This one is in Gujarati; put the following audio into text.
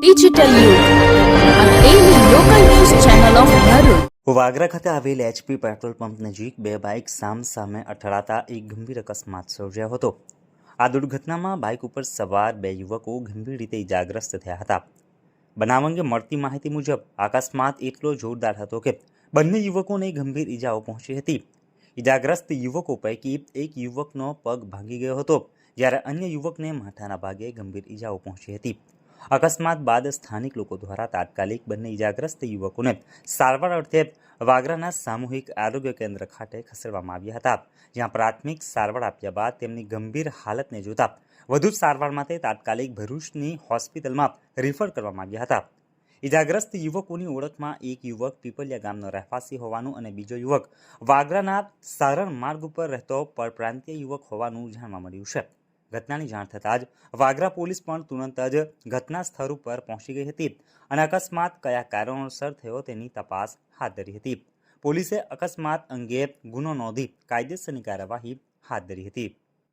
ડિજિટલ યુગ આ daily local news channel of Bharuch. Vagra ખાતે આવેલ એચપી પેટ્રોલ પંપ નજીક બે બાઇક સામે અથડાતા એક ગંભીર અકસ્માત સર્જાયો હતો. આ દુર્ઘટનામાં બાઇક ઉપર સવાર બે યુવકો ગંભીર રીતે ઇજાગ્રસ્ત થયા હતા. બનાવ અંગે મળતી માહિતી મુજબ અકસ્માત એટલો જોરદાર હતો કે બંને યુવકોને ગંભીર ઇજાઓ પહોંચી હતી. ઇજાગ્રસ્ત યુવકો પૈકી એક યુવકનો પગ ભાંગી ગયો હતો, જ્યારે અન્ય યુવકને માથાના ભાગે ગંભીર ઇજાઓ પહોંચી હતી. અકસ્માત બાદ સ્થાનિક લોકો દ્વારા તાત્કાલિક બંને ઇજાગ્રસ્ત યુવકોને સારવાર અર્થે વાગરાના સામૂહિક આરોગ્ય કેન્દ્ર ખાતે ખસેડવામાં આવ્યા હતા, જ્યાં પ્રાથમિક સારવાર આપ્યા બાદ તેમની ગંભીર હાલતને જોતા વધુ સારવાર માટે તાત્કાલિક ભરૂચની હોસ્પિટલમાં રિફર કરવામાં આવ્યા હતા. ઇજાગ્રસ્ત યુવકોની ઓળખમાં એક યુવક પીપલિયા ગામનો રહેવાસી હોવાનું અને બીજો યુવક વાગરાના સારણ માર્ગ ઉપર રહેતો પરપ્રાંતીય યુવક હોવાનું જાણવા મળ્યું છે. ઘટનાની જાણ થતાં જ વાગરા પોલીસ પણ તુરંત જ ઘટના સ્થળ ઉપર પહોંચી ગઈ હતી અને અકસ્માત કયા કારણોસર થયો તેની તપાસ હાથ ધરી હતી. પોલીસે અકસ્માત અંગે ગુનો નોંધી કાયદેસરની કાર્યવાહી હાથ ધરી હતી.